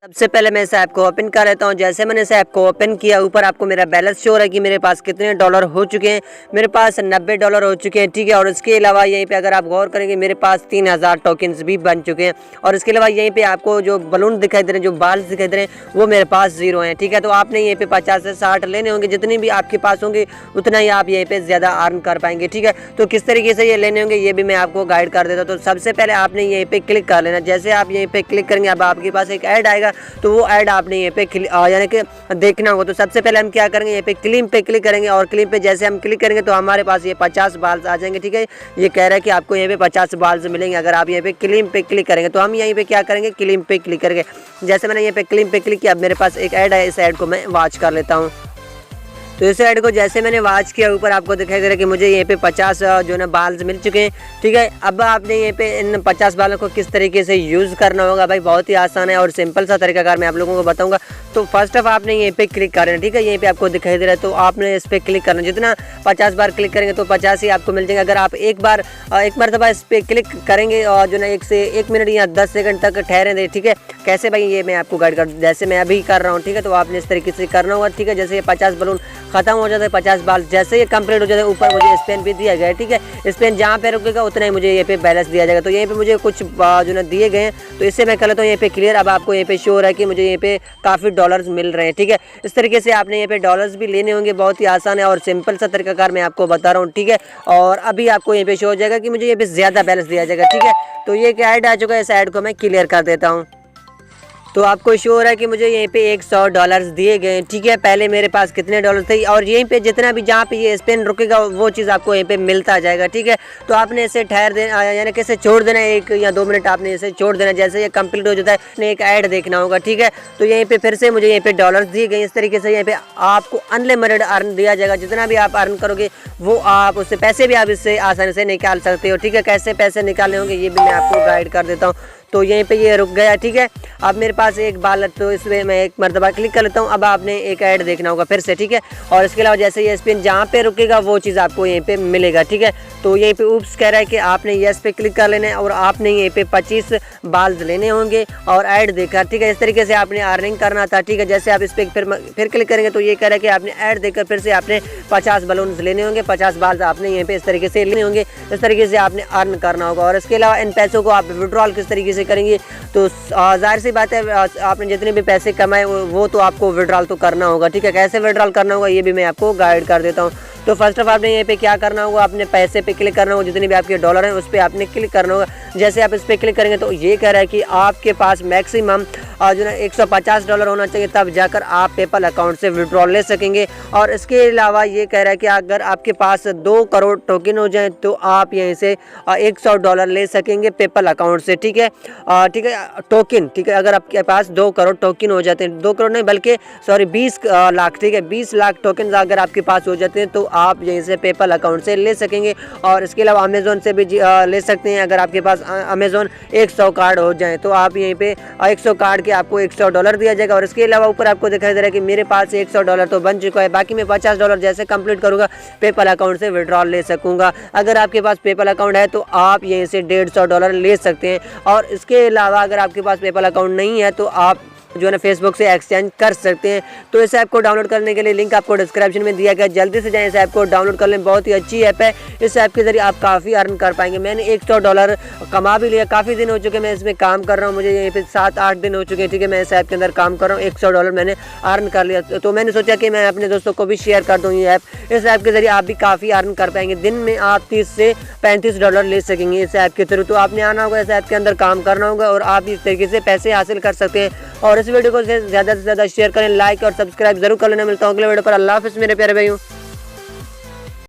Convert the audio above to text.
सबसे पहले मैं इस ऐप को ओपन कर लेता हूँ। जैसे मैंने इस ऐप को ओपन किया, ऊपर आपको मेरा बैलेंस शो हो रहा है कि मेरे पास कितने डॉलर हो चुके हैं। मेरे पास 90 डॉलर हो चुके हैं, ठीक है। और इसके अलावा यहीं पे अगर आप गौर करेंगे मेरे पास 3000 टोकन्स भी बन चुके हैं। और इसके अलावा यहीं पे आपको जो बलून दिखाई दे रहे हैं, जो बाल्स दिखाई दे रहे हैं, वो मेरे पास 0 हैं, ठीक है। तो आपने यहीं पे 50 से 60 लेने होंगे, जितने भी आपके पास होंगे उतना ही आप यहीं पे ज़्यादा अर्न कर पाएंगे, ठीक है। तो किस तरीके से ये लेने होंगे ये भी मैं आपको गाइड कर देता हूँ। तो सबसे पहले आपने यहीं पे क्लिक कर लेना। जैसे आप यहीं पे क्लिक करेंगे अब आपके पास एक ऐड आएगा, तो वो ऐड आपने यहाँ पे यानी कि देखना होगा। तो सबसे पहले हम क्या करेंगे, यहाँ पे क्लीम पे क्लिक करेंगे और क्लीम पे जैसे हम क्लिक करेंगे तो हमारे पास ये 50 बाल्स आ जाएंगे, ठीक है। ये कह रहा है कि आपको यहाँ पे 50 बाल्स मिलेंगे अगर आप यहाँ पे क्लीम पे क्लिक करेंगे। तो हम यहीं पे क्या करेंगे, क्लीम पे क्लिक करेंगे। जैसे मैंने यहाँ पे क्लीम पे क्लिक किया, अब मेरे पास एक ऐड है, इस ऐड को मैं वॉच कर लेता हूँ। तो इस ऐड को जैसे मैंने वॉच किया, ऊपर आपको दिखाई दे रहा है कि मुझे यहाँ पे 50 जो ना बाल्स मिल चुके हैं, ठीक है। अब आपने यहाँ पे इन 50 बालों को किस तरीके से यूज़ करना होगा भाई, बहुत ही आसान है और सिंपल सा तरीकाकार मैं आप लोगों को बताऊंगा। तो फर्स्ट ऑफ आपने यहीं पे क्लिक करना है, ठीक है। यहीं पे आपको दिखाई दे रहा है, तो आपने इस पर क्लिक करना। जितना 50 बार क्लिक करेंगे तो 50 ही आपको मिल जाएंगे। अगर आप एक मरतबा इस पर क्लिक करेंगे और जो ना 1 मिनट या 10 सेकंड तक ठहरे दे, ठीक है। कैसे भाई ये मैं आपको गाइड कर, जैसे मैं अभी कर रहा हूँ, ठीक है। तो आपने इस तरीके से करना होगा, ठीक है। जैसे ये 50 बलून खत्म हो जाता है, 50 बाल जैसे ये कंप्लीट हो जाता है, ऊपर मुझे स्पेन भी दिया गया है, ठीक है। स्पेन जहाँ पे रुकेगा उतना ही मुझे ये पे बैलेंस दिया जाएगा। तो यहीं पे मुझे कुछ जो ना दिए गए हैं, तो इससे मैं कर लेता हूँ यहाँ पे क्लियर। अब आपको यहाँ पे शो हो रहा है कि मुझे यहाँ पे काफ़ी डॉलर्स मिल रहे हैं, ठीक है। इस तरीके से आपने यहाँ पे डॉलर्स भी लेने होंगे, बहुत ही आसान है और सिंपल सा तरीकाकार मैं आपको बता रहा हूँ, ठीक है। और अभी आपको यहाँ पे शो हो जाएगा कि मुझे यहाँ पे ज़्यादा बैलेंस दिया जाएगा, ठीक है। तो ये क्या ऐड आ चुका है, इस ऐड को मैं क्लियर कर देता हूँ। तो आपको शो हो रहा है कि मुझे यहीं पे 100 डॉलर्स दिए गए, ठीक है। पहले मेरे पास कितने डॉलर थे, और यहीं पे जितना भी जहाँ पे ये स्पेन रुकेगा वो चीज़ आपको यहीं पे मिलता जाएगा, ठीक है। तो आपने इसे ठहर देना, यानी कि इसे छोड़ देना, 1 या 2 मिनट आपने इसे छोड़ देना। जैसे ये कंप्लीट हो जाता है आपने एक ऐड देखना होगा, ठीक है। तो यहीं पे फिर से मुझे यहीं पे डॉलर्स दिए गए। इस तरीके से यहीं पे आपको अनलिमिटेड अर्न दिया जाएगा। जितना भी आप अर्न करोगे वो आप उससे पैसे भी आप इससे आसानी से निकाल सकते हो, ठीक है। कैसे पैसे निकालने होंगे ये भी मैं आपको गाइड कर देता हूँ। तो यहीं पे ये रुक गया, ठीक है। अब मेरे पास एक बाल है, तो इसमें मैं एक मरतबा क्लिक कर लेता हूँ। अब आपने एक ऐड देखना होगा फिर से, ठीक है। और इसके अलावा जैसे ये स्पिन जहाँ पे रुकेगा वो चीज़ आपको यहीं पे मिलेगा, ठीक है। तो यहीं पे ऊप्स कह रहा है कि आपने यस पे क्लिक कर लेना है और आपने यहीं पे 25 बाल्स लेने होंगे और ऐड देखा, ठीक है। इस तरीके से आपने अर्निंग करना था, ठीक है। जैसे आप इस पर फिर क्लिक करेंगे तो ये कह रहा है कि आपने ऐड देखकर फिर से आपने 50 बलून्स लेने होंगे, 50 बाल्स आपने यहीं पे इस तरीके से लेने होंगे। इस तरीके से आपने अर्न करना होगा। और इसके अलावा इन पैसों को आप विड्रॉल किस तरीके से करेंगे, तो जाहिर सी बात है आपने जितने भी पैसे कमाए वो तो आपको विड्रॉल तो करना होगा, ठीक है। कैसे विड्रॉल करना होगा ये भी मैं आपको गाइड कर देता हूँ। तो फर्स्ट ऑफ आपने यहाँ पे क्या करना होगा, आपने पैसे पे क्लिक करना होगा, जितने भी आपके डॉलर हैं उस पर आपने क्लिक करना होगा। जैसे आप इस पर क्लिक करेंगे तो ये कह रहा है कि आपके पास मैक्सिमम जो ना 150 डॉलर होना चाहिए, तब जाकर आप पेपल अकाउंट से विड्रॉल ले सकेंगे। और इसके अलावा ये कह रहा है कि अगर आपके पास 2 करोड़ टोकन हो जाए तो आप यहीं से 100 डॉलर ले सकेंगे पेपल अकाउंट से, ठीक है। ठीक है, टोकन, ठीक है। अगर आपके पास 2 करोड़ टोकन हो जाते हैं, 2 करोड़ नहीं बल्कि 20 लाख, ठीक है, 20 लाख टोकन अगर आपके पास हो जाते हैं तो आप यहीं से पेपल अकाउंट से ले सकेंगे। और इसके अलावा अमेज़ोन से भी ले सकते हैं। अगर आपके पास अमेज़ोन 100 कार्ड हो जाए तो आप यहीं पे 100 कार्ड के आपको 100 डॉलर दिया जाएगा। और इसके अलावा ऊपर आपको दिखाई दे रहा है कि मेरे पास 100 डॉलर तो बन चुका है, बाकी मैं 50 डॉलर जैसे कंप्लीट करूँगा पेपल अकाउंट से विड्रॉल ले सकूँगा। अगर आपके पास पेपल अकाउंट है तो आप यहीं से 150 डॉलर ले सकते हैं। और इसके अलावा अगर आपके पास पेपल अकाउंट नहीं है तो आप जो है ना फेसबुक से एक्सचेंज कर सकते हैं। तो इस ऐप को डाउनलोड करने के लिए लिंक आपको डिस्क्रिप्शन में दिया गया, जल्दी से जाएं इस ऐप को डाउनलोड कर लें। बहुत ही अच्छी ऐप है, इस ऐप के जरिए आप काफ़ी अर्न कर पाएंगे। मैंने 100 डॉलर कमा भी लिया, काफ़ी दिन हो चुके मैं इसमें काम कर रहा हूँ, मुझे यहीं पे 7-8 दिन हो चुके हैं, ठीक है। मैं इस ऐप के अंदर काम कर रहा हूँ, 100 डॉलर मैंने अर्न कर लिया। तो मैंने सोचा कि मैं अपने दोस्तों को भी शेयर कर दूँ ये ऐप। इस ऐप के जरिए आप भी काफ़ी अर्न कर पाएंगे। दिन में आप 30 से 35 डॉलर ले सकेंगे इस ऐप के थ्रू। तो आपने आना होगा, इस ऐप के अंदर काम करना होगा और आप इस तरीके से पैसे हासिल कर सकते हैं। और इस वीडियो को ज़्यादा से ज़्यादा शेयर करें, लाइक और सब्सक्राइब जरूर कर लेना। मिलता हूँ अगले वीडियो पर। अल्लाह हाफ़िज़ मेरे प्यारे भाइयों।